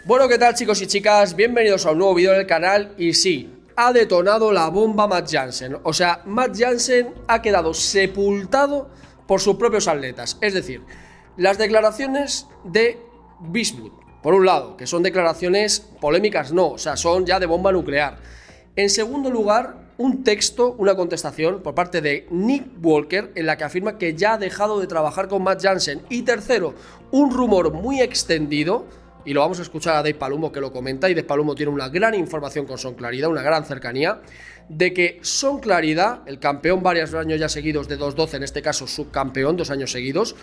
Bueno, ¿qué tal, chicos y chicas? Bienvenidos a un nuevo vídeo del canal. Y sí, ha detonado la bomba Matt Jansen. O sea, Matt Jansen ha quedado sepultado por sus propios atletas. Es decir, las declaraciones de Beastwood, por un lado, que son declaraciones polémicas, no, o sea, son ya de bomba nuclear. En segundo lugar, un texto, una contestación por parte de Nick Walker en la que afirma que ya ha dejado de trabajar con Matt Jansen. Y tercero, un rumor muy extendido, y lo vamos a escuchar a Dave Palumbo que lo comenta, y Dave Palumbo tiene una gran información con Shaun Clarida, una gran cercanía, de que Shaun Clarida, el campeón varios años ya seguidos de 2-12, en este caso subcampeón 2 años seguidos,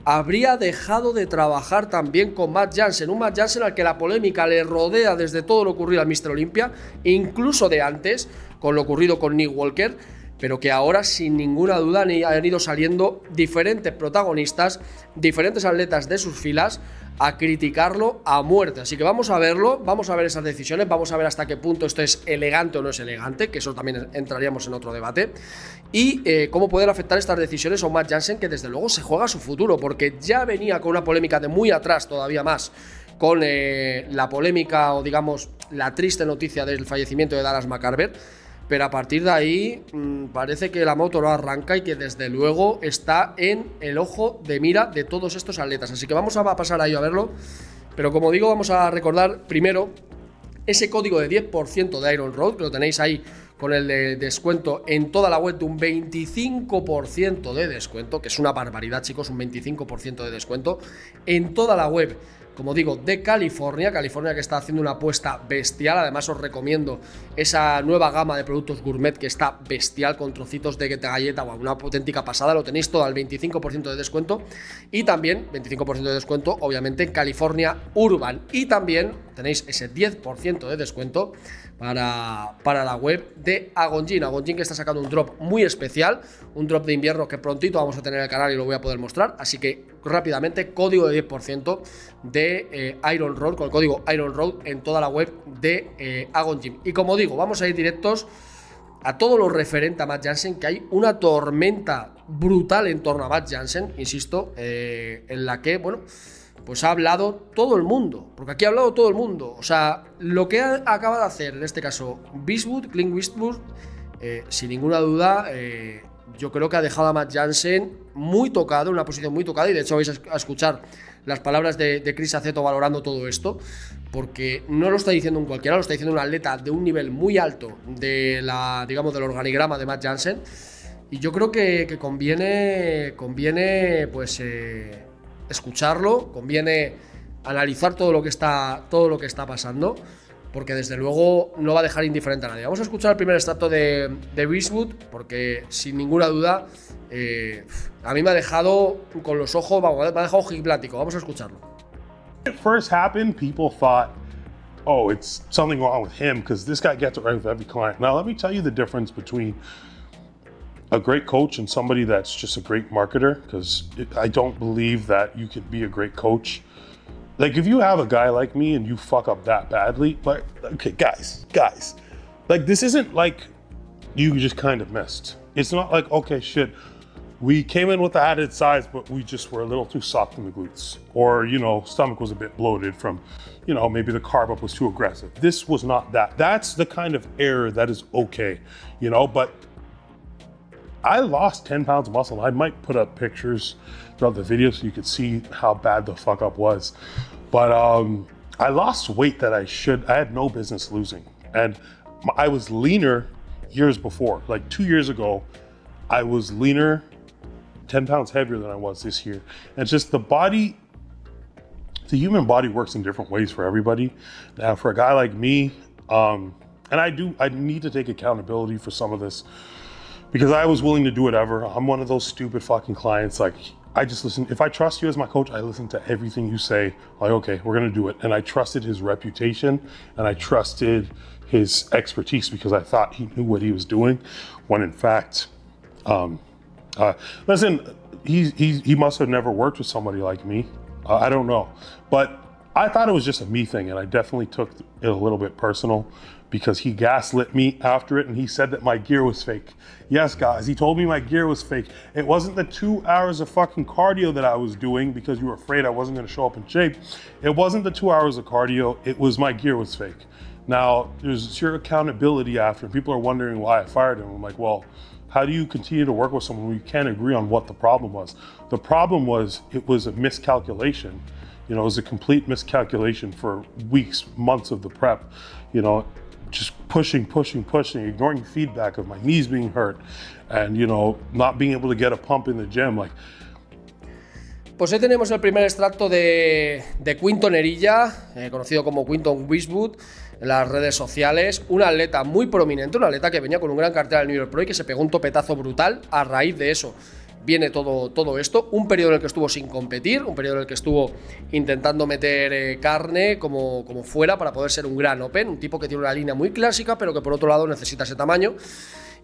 habría dejado de trabajar también con Matt Jansen, un Matt Jansen al que la polémica le rodea desde todo lo ocurrido al Mr. Olympia, incluso de antes, con lo ocurrido con Nick Walker, pero que ahora sin ninguna duda han ido saliendo diferentes protagonistas, diferentes atletas de sus filas, a criticarlo a muerte. Así que vamos a verlo, vamos a ver esas decisiones, vamos a ver hasta qué punto esto es elegante o no es elegante, que eso también entraríamos en otro debate, y cómo pueden afectar estas decisiones a un Matt Jansen que desde luego se juega su futuro, porque ya venía con una polémica de muy atrás todavía más, con la polémica o digamos la triste noticia del fallecimiento de Dallas McCarver. Pero a partir de ahí parece que la moto no arranca y que desde luego está en el ojo de mira de todos estos atletas. Así que vamos a pasar ahí a verlo. Pero como digo, vamos a recordar primero ese código de 10% de Iron Road, que lo tenéis ahí con el de descuento en toda la web de un 25% de descuento, que es una barbaridad, chicos, un 25% de descuento en toda la web. Como digo, de California que está haciendo una apuesta bestial. Además os recomiendo esa nueva gama de productos gourmet que está bestial, con trocitos de galleta, o una auténtica pasada. Lo tenéis todo al 25% de descuento. Y también 25% de descuento, obviamente, en California Urban. Y también tenéis ese 10% de descuento para la web de Agonjin. Agonjin que está sacando un drop muy especial, un drop de invierno que prontito vamos a tener en el canal y lo voy a poder mostrar. Así que rápidamente, código de 10% de Iron Road, con el código Iron Road en toda la web de Agonjin. Y como digo, vamos a ir directos a todo lo referente a Matt Jansen, que hay una tormenta brutal en torno a Matt Jansen, insisto, en la que, bueno, pues ha hablado todo el mundo, porque aquí ha hablado todo el mundo. O sea, lo que acaba de hacer, en este caso, Beastwood, Clint Beastwood, sin ninguna duda, yo creo que ha dejado a Matt Jansen muy tocado, en una posición muy tocada, y de hecho vais a escuchar las palabras de Chris Aceto valorando todo esto, porque no lo está diciendo un cualquiera, lo está diciendo un atleta de un nivel muy alto de digamos, del organigrama de Matt Jansen, y yo creo que conviene pues escucharlo, conviene analizar todo lo que está pasando, porque desde luego no va a dejar indiferente a nadie. Vamos a escuchar el primer extracto de Beastwood, porque sin ninguna duda a mí me ha dejado con los ojos, vamos, me ha dejado ojiplático. Vamos a escucharlo. When it first happened, people thought, oh, it's something wrong with him because this guy gets it right with every client. Now, let me tell you the difference between a great coach and somebody that's just a great marketer, because I don't believe that you can be a great coach. Like, if you have a guy like me and you fuck up that badly, like, okay, guys, like, this isn't like you just kind of missed. It's not like, okay, shit, we came in with the added size, but we just were a little too soft in the glutes. Or, you know, stomach was a bit bloated from, you know, maybe the carb up was too aggressive. This was not that. That's the kind of error that is okay, you know, but I lost 10 pounds of muscle. I might put up pictures throughout the video so you could see how bad the fuck up was. But I lost weight that I had no business losing. And I was leaner years before. Like 2 years ago, I was leaner, 10 pounds heavier than I was this year. And it's just the human body works in different ways for everybody. Now, for a guy like me, and I need to take accountability for some of this, because I was willing to do whatever. I'm one of those stupid fucking clients. Like, I just listen. If I trust you as my coach, I listen to everything you say. Like, okay, we're gonna do it. And I trusted his reputation, and I trusted his expertise, because I thought he knew what he was doing, when in fact, listen, he must have never worked with somebody like me. I don't know. But I thought it was just a me thing, and I definitely took it a little bit personal because he gaslit me after it, and he said that my gear was fake. Yes, guys, he told me my gear was fake. It wasn't the 2 hours of fucking cardio that I was doing because you were afraid I wasn't gonna show up in shape. It wasn't the 2 hours of cardio, it was my gear was fake. Now, there's your accountability after, and people are wondering why I fired him. I'm like, well, how do you continue to work with someone when you can't agree on what the problem was? The problem was, it was a miscalculation. You know, it was a complete miscalculation for weeks, months of the prep. You know, just pushing, ignoring feedback of my knees being hurt and, you know, not being able to get a pump in the gym. Like, pues ahí tenemos el primer extracto de Quinton Eriya, conocido como Quinton Beastwood, en las redes sociales. Un atleta muy prominente, un atleta que venía con un gran cartel al New York Pro y que se pegó un topetazo brutal. A raíz de eso viene todo esto. Un periodo en el que estuvo sin competir, un periodo en el que estuvo intentando meter carne como fuera para poder ser un gran open, un tipo que tiene una línea muy clásica, pero que por otro lado necesita ese tamaño.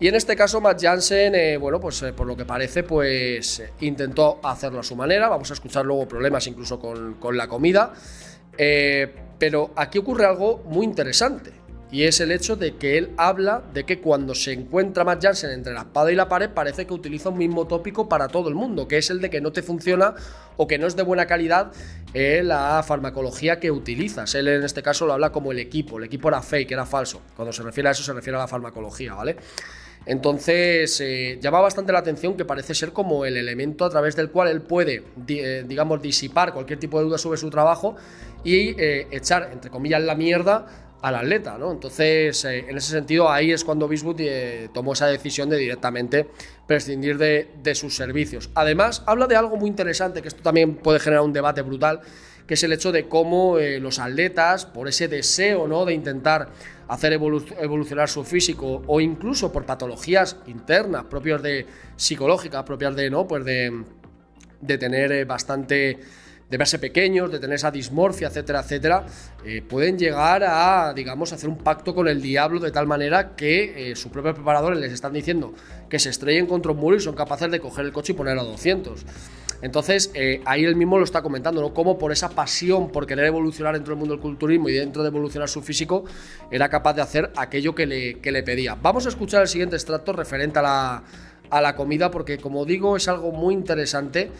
Y en este caso Matt Jansen, bueno, pues por lo que parece, pues intentó hacerlo a su manera. Vamos a escuchar luego problemas incluso con la comida. Pero aquí ocurre algo muy interesante, y es el hecho de que él habla de que cuando se encuentra Matt Jansen entre la espada y la pared, parece que utiliza un mismo tópico para todo el mundo, que es el de que no te funciona o que no es de buena calidad la farmacología que utilizas. Él en este caso lo habla como el equipo era fake, era falso. Cuando se refiere a eso se refiere a la farmacología, ¿vale? Entonces llama bastante la atención que parece ser como el elemento a través del cual él puede, digamos, disipar cualquier tipo de duda sobre su trabajo y echar, entre comillas, la mierda al atleta, ¿no? Entonces, en ese sentido, ahí es cuando Beastwood tomó esa decisión de directamente prescindir de sus servicios. Además, habla de algo muy interesante, que esto también puede generar un debate brutal, que es el hecho de cómo los atletas, por ese deseo, ¿no?, de intentar hacer evolucionar su físico, o incluso por patologías internas propias de psicológicas, propias de, ¿no?, pues de tener bastante, de verse pequeños, de tener esa dismorfia, etcétera, etcétera, pueden llegar a, digamos, hacer un pacto con el diablo de tal manera que sus propios preparadores les están diciendo que se estrellen contra un muro y son capaces de coger el coche y ponerlo a 200. Entonces, ahí él mismo lo está comentando, ¿no?, cómo por esa pasión por querer evolucionar dentro del mundo del culturismo y dentro de evolucionar su físico, era capaz de hacer aquello que le pedía. Vamos a escuchar el siguiente extracto referente a la comida, porque, como digo, es algo muy interesante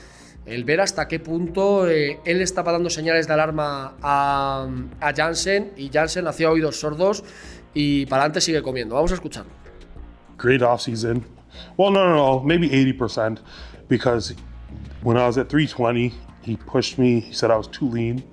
el ver hasta qué punto él estaba dando señales de alarma a Jansen, y Jansen hacía oídos sordos y para adelante sigue comiendo. Vamos a escucharlo. Great off-season. Well, no, maybe 80%, because when I was at 320, he pushed me, he said I was too lean.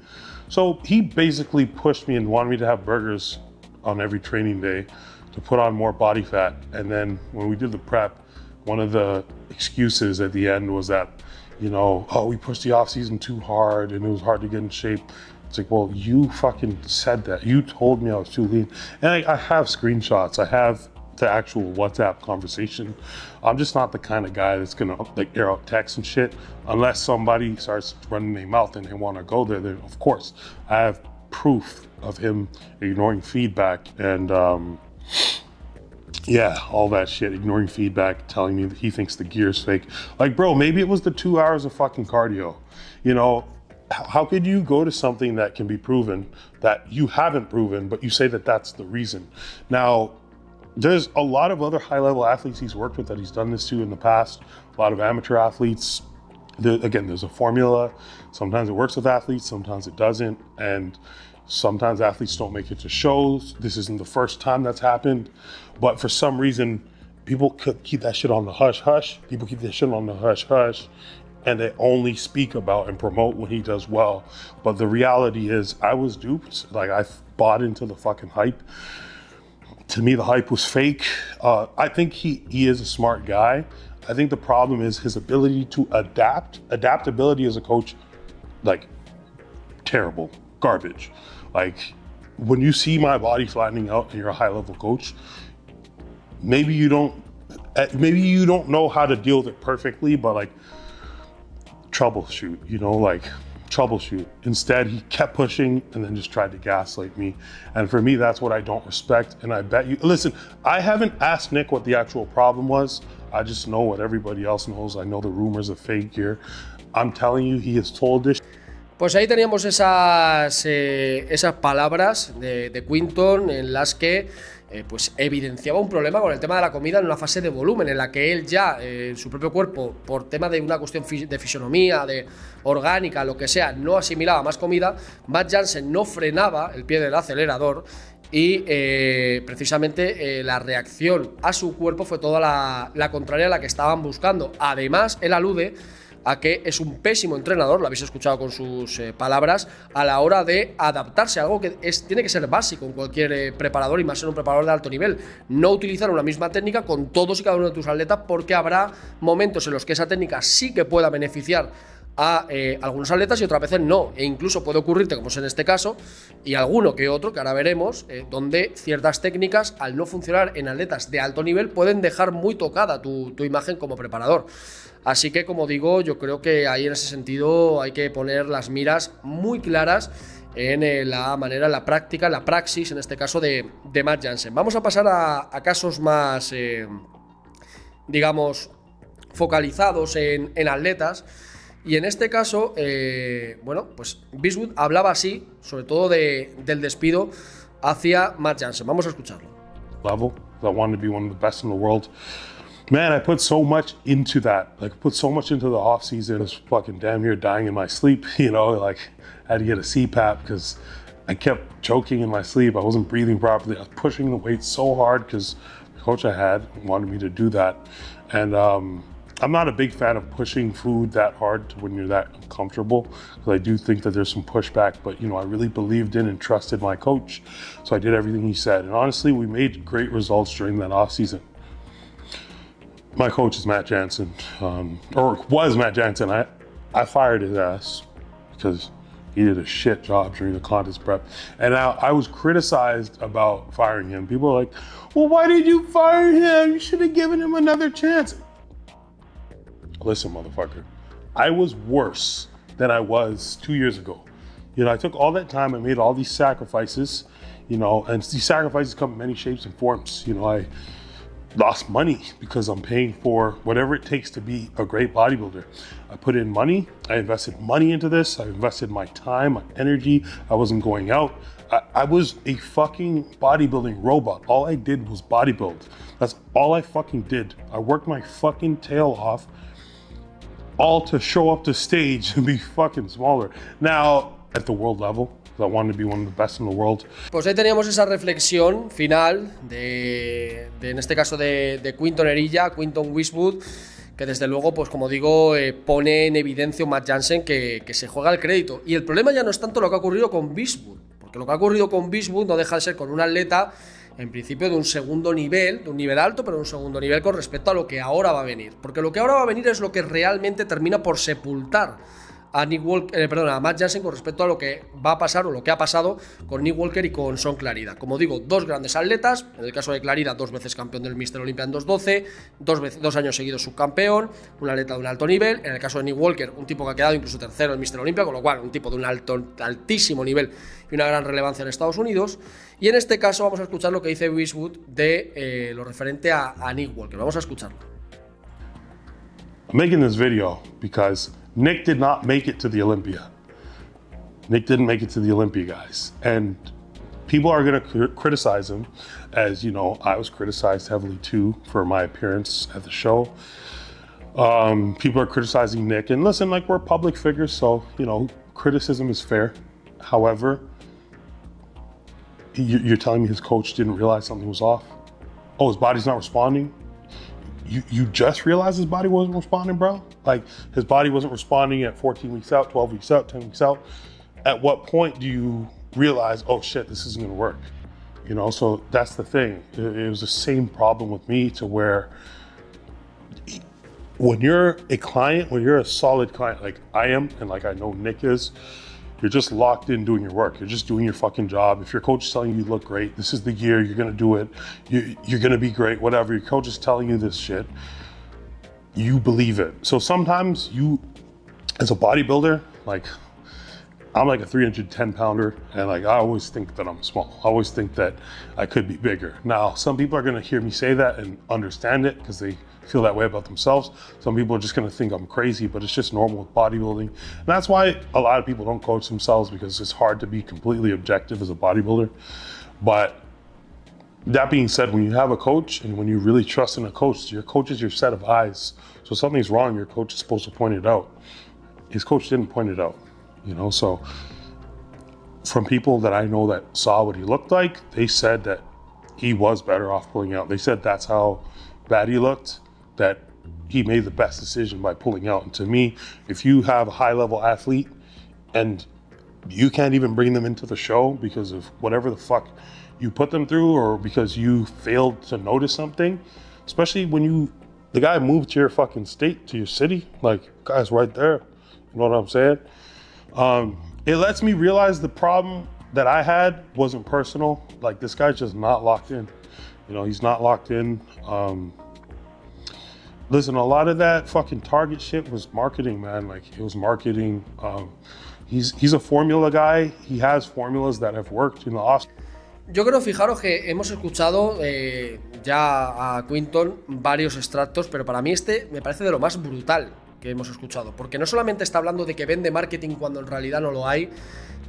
So he basically pushed me and wanted me to have burgers on every training day to put on more body fat. And then when we did the prep, one of the excuses at the end was that, you know, oh, we pushed the off season too hard and it was hard to get in shape. It's like, well, you fucking said that. You told me I was too lean. And I have screenshots. I have the actual WhatsApp conversation. I'm just not the kind of guy that's gonna like air out texts and shit. Unless somebody starts running their mouth and they wanna go there, then of course, I have proof of him ignoring feedback and yeah, all that shit, ignoring feedback, telling me that he thinks the gear's fake. Like, bro, maybe it was the 2 hours of fucking cardio. You know, how could you go to something that can be proven that you haven't proven, but you say that that's the reason? Now, there's a lot of other high-level athletes he's worked with that he's done this to in the past. A lot of amateur athletes. Again, there's a formula. Sometimes it works with athletes, sometimes it doesn't. And sometimes athletes don't make it to shows. This isn't the first time that's happened. But for some reason, people could keep that shit on the hush-hush. People keep that shit on the hush-hush. And they only speak about and promote when he does well. But the reality is, I was duped. Like, I bought into the fucking hype. To me, the hype was fake. I think he is a smart guy. I think the problem is his ability to adapt. Adaptability as a coach, like, terrible, garbage. Like, when you see my body flattening out and you're a high-level coach, maybe you don't know how to deal with it perfectly, but like, troubleshoot, you know, like, troubleshoot. Instead, he kept pushing and then just tried to gaslight me. And for me, that's what I don't respect. And I bet you, listen, I haven't asked Nick what the actual problem was. I just know what everybody else knows. I know the rumors of fake gear. I'm telling you, he has told this. Pues ahí teníamos esas palabras de Quinton en las que pues evidenciaba un problema con el tema de la comida en una fase de volumen, en la que él ya, en su propio cuerpo, por tema de una cuestión de fisonomía, de orgánica, lo que sea, no asimilaba más comida. Matt Jansen no frenaba el pie del acelerador y precisamente la reacción a su cuerpo fue toda la contraria a la que estaban buscando. Además, él alude a que es un pésimo entrenador, lo habéis escuchado con sus palabras, a la hora de adaptarse a algo que tiene que ser básico en cualquier preparador, y más en un preparador de alto nivel. No utilizar una misma técnica con todos y cada uno de tus atletas, porque habrá momentos en los que esa técnica sí que pueda beneficiar a algunos atletas y otras veces no, e incluso puede ocurrirte, como es en este caso, y alguno que otro, que ahora veremos, donde ciertas técnicas, al no funcionar en atletas de alto nivel, pueden dejar muy tocada tu imagen como preparador. Así que, como digo, yo creo que ahí en ese sentido hay que poner las miras muy claras en la manera, en la práctica, en la praxis, en este caso de Matt Jansen. Vamos a pasar a casos más, digamos, focalizados en atletas. Y en este caso, bueno, pues Beastwood hablaba así, sobre todo del despido hacia Matt Jansen. Vamos a escucharlo. Level, I wanted to be one of the best in the world. Man, I put so much into that. Like, I put so much into the off season. I was fucking damn near dying in my sleep. You know, like I had to get a CPAP because I kept choking in my sleep. I wasn't breathing properly. I was pushing the weight so hard because the coach I had wanted me to do that. And I'm not a big fan of pushing food that hard when you're that uncomfortable, because I do think that there's some pushback, but you know, I really believed in and trusted my coach. So I did everything he said. And honestly, we made great results during that off season. My coach is Matt Jansen, or was Matt Jansen. I fired his ass because he did a shit job during the contest prep. And I was criticized about firing him. People are like, well, why did you fire him? You should have given him another chance. Listen, motherfucker, I was worse than I was 2 years ago. You know, I took all that time, I made all these sacrifices, you know, and these sacrifices come in many shapes and forms. You know, I lost money because I'm paying for whatever it takes to be a great bodybuilder. I put in money, I invested money into this, I invested my time, my energy, I wasn't going out. I was a fucking bodybuilding robot. All I did was bodybuild. That's all I fucking did. I worked my fucking tail off, all to show up to stage and be fucking smaller. Now, at the world level, I wanted to be one of the best in the world. Pues ahí teníamos esa reflexión final en este caso de Quinton Eriya, Quinton Beastwood, que desde luego, pues como digo, pone en evidencia un Matt Jansen que se juega el crédito. Y el problema ya no es tanto lo que ha ocurrido con Beastwood, porque lo que ha ocurrido con Beastwood no deja de ser con un atleta, en principio, de un segundo nivel, de un nivel alto, pero de un segundo nivel con respecto a lo que ahora va a venir. Porque lo que ahora va a venir es lo que realmente termina por sepultar a a Matt Jansen con respecto a lo que va a pasar o lo que ha pasado con Nick Walker y con Shaun Clarida. Como digo, dos grandes atletas. En el caso de Clarida, 2 veces campeón del Mr. Olympia en 2.12, 2 años seguidos subcampeón, un atleta de un alto nivel. En el caso de Nick Walker, un tipo que ha quedado incluso tercero en el Mr. Olympia, con lo cual un tipo de un altísimo nivel y una gran relevancia en Estados Unidos. Y en este caso vamos a escuchar lo que dice Beastwood de lo referente a Nick Walker. Vamos a escucharlo. I'm making this video because Nick did not make it to the Olympia. Nick didn't make it to the Olympia, guys. And people are going to criticize him, as you know, I was criticized heavily too for my appearance at the show. People are criticizing Nick, and listen, like, we're public figures, so, you know, criticism is fair. However, you're telling me his coach didn't realize something was off? Oh, his body's not responding? You just realized his body wasn't responding, bro? Like, his body wasn't responding at 14 weeks out, 12 weeks out, 10 weeks out. At what point do you realize, oh shit, this isn't gonna work? You know, so that's the thing. It was the same problem with me, to where when you're a client, when you're a solid client like I am, and like I know Nick is, you're just locked in doing your work. You're just doing your fucking job. If your coach is telling you look great, this is the year, you're gonna do it, you're gonna be great, whatever. Your coach is telling you this shit, you believe it. So sometimes you, as a bodybuilder, like, I'm like a 310 pounder, and like I always think that I'm small. I always think that I could be bigger. Now, some people are gonna hear me say that and understand it because they feel that way about themselves. Some people are just gonna think I'm crazy, but it's just normal with bodybuilding. And that's why a lot of people don't coach themselves, because it's hard to be completely objective as a bodybuilder. But that being said, when you have a coach and when you really trust in a coach, your coach is your set of eyes. So if something's wrong, your coach is supposed to point it out. His coach didn't point it out. You know, so from people that I know that saw what he looked like, they said that he was better off pulling out. They said that's how bad he looked, that he made the best decision by pulling out. And to me, if you have a high-level athlete and you can't even bring them into the show because of whatever the fuck you put them through, or because you failed to notice something, especially when the guy moved to your fucking state, to your city, like, guy's right there. You know what I'm saying? It lets me realize the problem that I had wasn't personal. Like, this guy's just not locked in. You know, he's not locked in. Listen, a lot of that fucking Target shit was marketing, man. Like, it was marketing. He's a formula guy. He has formulas that have worked in the off. Yo creo, fijaros que hemos escuchado ya a Quinton varios extractos, pero para mí este me parece de lo más brutal que hemos escuchado, porque no solamente está hablando de que vende marketing cuando en realidad no lo hay,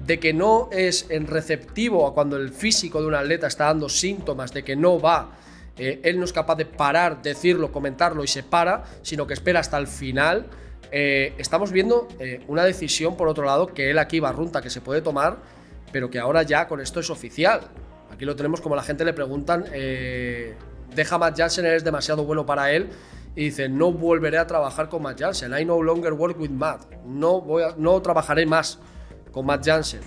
de que no es en receptivo a cuando el físico de un atleta está dando síntomas de que no va, él no es capaz de parar, decirlo, comentarlo y se para, sino que espera hasta el final. Estamos viendo una decisión, por otro lado, que él aquí barrunta que se puede tomar, pero que ahora ya con esto es oficial. Aquí lo tenemos como la gente le preguntan, deja Matt Jansen, eres demasiado bueno para él. Y dice, no volveré a trabajar con Matt Jansen. I no longer work with Matt. No trabajaré más con Matt Jansen.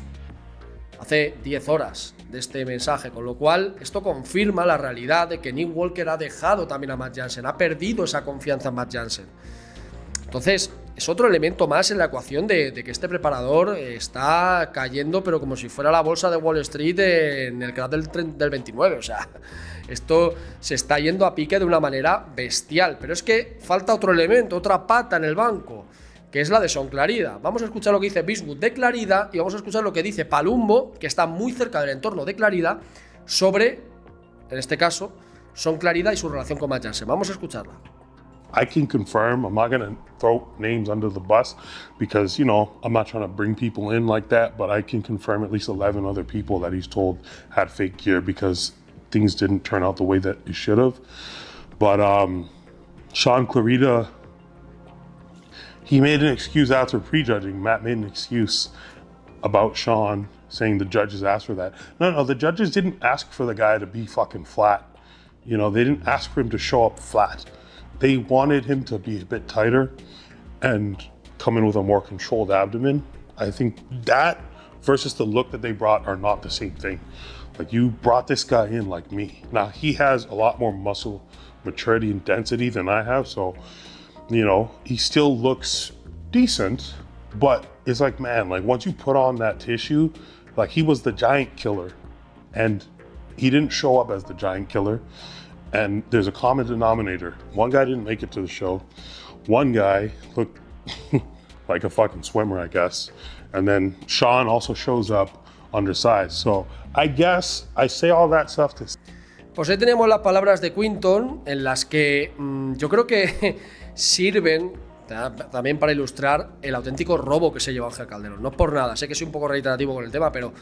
Hace 10 horas de este mensaje. Con lo cual, esto confirma la realidad de que Nick Walker ha dejado también a Matt Jansen. Ha perdido esa confianza en Matt Jansen. Entonces, es otro elemento más en la ecuación de que este preparador está cayendo, pero como si fuera la bolsa de Wall Street en el crash del 29. O sea, esto se está yendo a pique de una manera bestial. Pero es que falta otro elemento, otra pata en el banco, que es la de Shaun Clarida. Vamos a escuchar lo que dice Beastwood de Clarida y vamos a escuchar lo que dice Palumbo, que está muy cerca del entorno de Clarida, sobre, en este caso, Shaun Clarida y su relación con Matt Jansen. Vamos a escucharla. I can confirm, I'm not going to throw names under the bus because, you know, I'm not trying to bring people in like that, but I can confirm at least 11 other people that he's told had fake gear because things didn't turn out the way that it should have. But Shaun Clarida, he made an excuse after prejudging. Matt made an excuse about Shaun, saying the judges asked for that. No, the judges didn't ask for the guy to be fucking flat. You know, they didn't ask for him to show up flat. They wanted him to be a bit tighter and come in with a more controlled abdomen. I think that versus the look that they brought are not the same thing. Like, you brought this guy in like me. Now, he has a lot more muscle maturity and density than I have. So, you know, he still looks decent, but it's like, man, like once you put on that tissue, like he was the giant killer and he didn't show up as the giant killer. And there's a common denominator. One guy didn't make it to the show. One guy looked like a fucking swimmer, I guess. And then Shaun also shows up undersized. So I guess I say all that stuff to... Pues ahí tenemos las palabras de Quinton, en las que yo creo que sirven también para ilustrar el auténtico robo que se lleva Ángel Calderón. No por nada, sé que soy un poco reiterativo con el tema, pero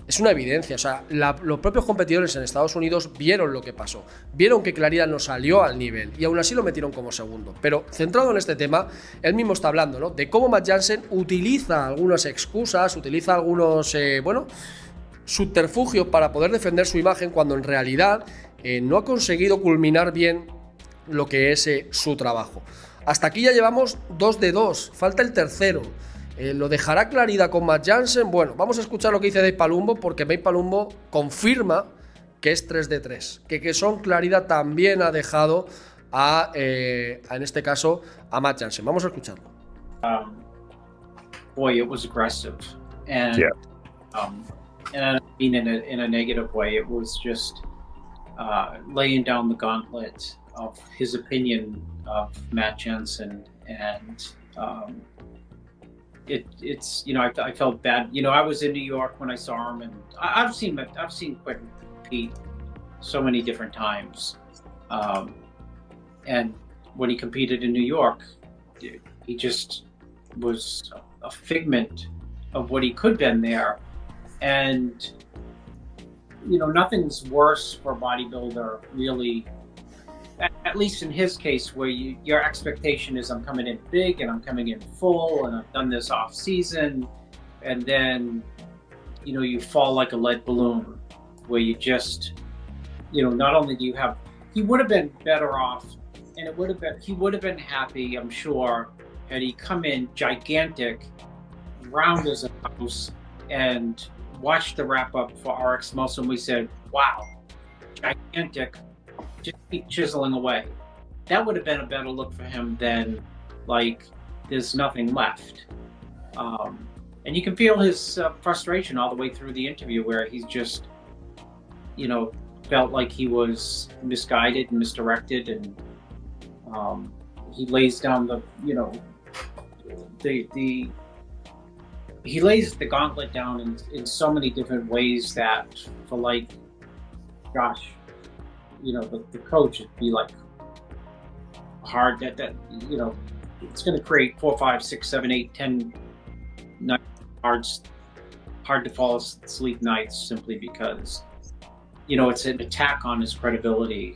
es una evidencia. O sea, los propios competidores en Estados Unidos vieron lo que pasó, vieron que Clarida no salió al nivel y aún así lo metieron como segundo. Pero centrado en este tema, él mismo está hablando, ¿no?, de cómo Matt Jansen utiliza algunas excusas, utiliza algunos, subterfugios para poder defender su imagen cuando en realidad no ha conseguido culminar bien lo que es su trabajo. Hasta aquí ya llevamos 2 de 2, falta el tercero. ¿Lo dejará Clarida con Matt Jansen? Bueno, vamos a escuchar lo que dice Dave Palumbo, porque Dave Palumbo confirma que es 3 de 3, que Shaun Clarida también ha dejado en este caso, a Matt Jansen. Vamos a escucharlo. Boy, it was aggressive, and yeah. And I mean in a negative way. It was just laying down the gauntlet of his opinion of Matt Jansen, and it's you know, I felt bad. You know, I was in New York when I saw him, and I've seen Quinton compete so many different times, and when he competed in New York, he just was a figment of what he could have been there. And you know, nothing's worse for a bodybuilder, really, at least in his case, where your expectation is I'm coming in big and I'm coming in full and I've done this off season, and then, you know, you fall like a lead balloon, where you just, you know, not only do you have, he would have been better off, and he would have been happy, I'm sure, had he come in gigantic, round as a house, and watched the wrap up for RX Muscle, and we said, wow, gigantic, just keep chiseling away. That would have been a better look for him than, like, there's nothing left. And you can feel his frustration all the way through the interview, where he's just, you know, felt like he was misguided and misdirected, and he lays down the, you know, he lays the gauntlet down in so many different ways that, for, like, gosh, you know, the coach would be like hard that you know, it's going to create 4, 5, 6, 7, 8, 10 nights, hard to fall asleep nights, simply because, you know, it's an attack on his credibility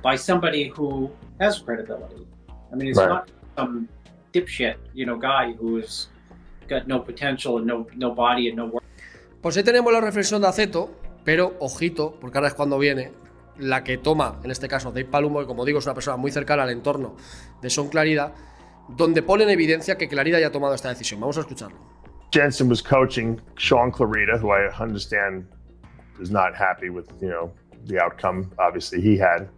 by somebody who has credibility. I mean, it's not some dipshit, you know, guy who is got no potential and no body and no work. Pues ahí tenemos la reflexión de Aceto, pero ojito, porque ahora es cuando viene la que toma, en este caso, Dave Palumbo, que como digo es una persona muy cercana al entorno de Shaun Clarida, donde pone en evidencia que Clarida ya ha tomado esta decisión. Vamos a escucharlo. Jansen was coaching Shaun Clarida, who I understand is not happy with, you know, the outcome obviously he had,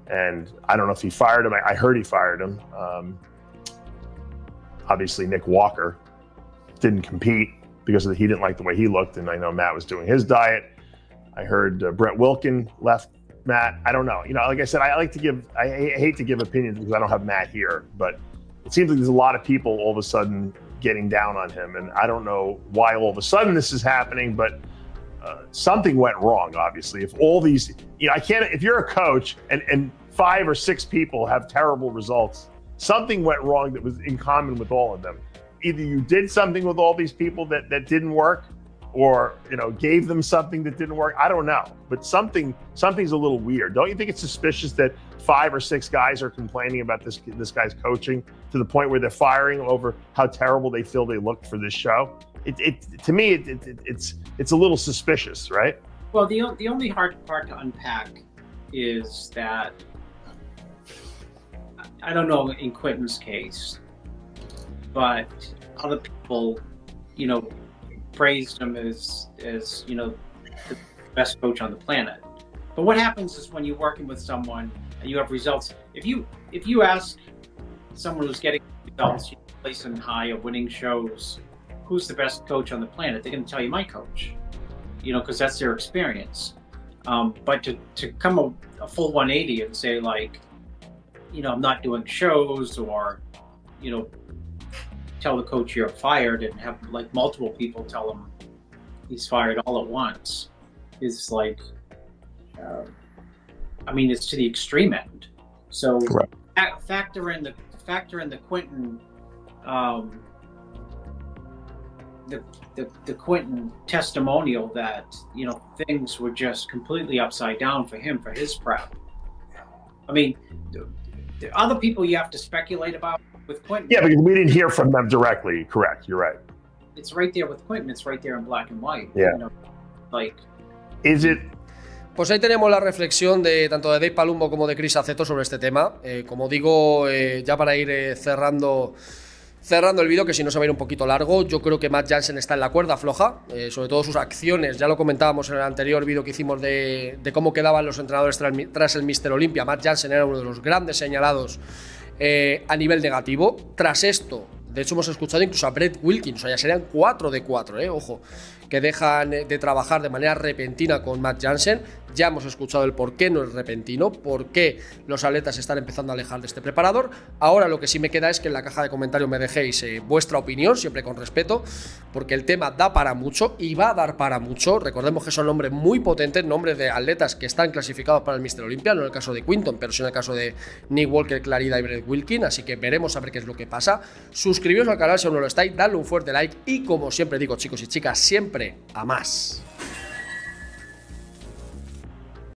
and I don't know if he fired him. I heard he fired him. Obviously Nick Walker didn't compete because he didn't like the way he looked, and I know Matt was doing his diet. I heard Brett Wilkin left Matt. I don't know. You know, like I said, I hate to give opinions because I don't have Matt here, but it seems like there's a lot of people all of a sudden getting down on him, and I don't know why all of a sudden this is happening, but something went wrong, obviously. If all these, you know, if you're a coach and 5 or 6 people have terrible results, something went wrong that was in common with all of them. Either you did something with all these people that didn't work, or, you know, gave them something that didn't work. I don't know, but something's a little weird. Don't you think it's suspicious that 5 or 6 guys are complaining about this guy's coaching to the point where they're firing him over how terrible they feel they looked for this show? To me, it's a little suspicious, right? Well, the only hard part to unpack is that, I don't know in Quinton's case, but other people, you know, praised him as you know, the best coach on the planet. But what happens is when you're working with someone and you have results, if you ask someone who's getting results, you know, placing high or winning shows, who's the best coach on the planet, they're going to tell you my coach, you know, because that's their experience. But to come a full 180 and say, like, you know, I'm not doing shows, or, you know, tell the coach you're fired and have, like, multiple people tell him he's fired all at once, is like, I mean, it's to the extreme end. So factor in the Quinton, the Quinton testimonial that, you know, things were just completely upside down for him for his prep. I mean, the other people you have to speculate about with Quinton. Yeah, because we didn't hear from them directly. Correct, you're right. It's right there with Quinton. It's right there in black and white. Yeah. You know, like, is it? Pues ahí tenemos la reflexión de tanto de Dave Palumbo como de Chris Aceto sobre este tema. Como digo, ya para ir cerrando el vídeo, que si no se va a ir un poquito largo, yo creo que Matt Jansen está en la cuerda floja, sobre todo sus acciones. Ya lo comentábamos en el anterior vídeo que hicimos de cómo quedaban los entrenadores tras el Mr. Olympia. Matt Jansen era uno de los grandes señalados a nivel negativo. Tras esto, de hecho hemos escuchado incluso a Brett Wilkin, o sea, ya serían 4 de 4, ojo, que dejan de trabajar de manera repentina con Matt Jansen. Ya hemos escuchado el por qué no es repentino, por qué los atletas se están empezando a alejar de este preparador. Ahora lo que sí me queda es que en la caja de comentarios me dejéis vuestra opinión, siempre con respeto, porque el tema da para mucho y va a dar para mucho. Recordemos que son nombres muy potentes, nombres de atletas que están clasificados para el Mr. Olympia, no en el caso de Quinton, pero sí en el caso de Nick Walker, Clarida y Wilkin, así que veremos a ver qué es lo que pasa. Suscribiros al canal si aún no lo estáis, dadle un fuerte like y como siempre digo, chicos y chicas, siempre a más.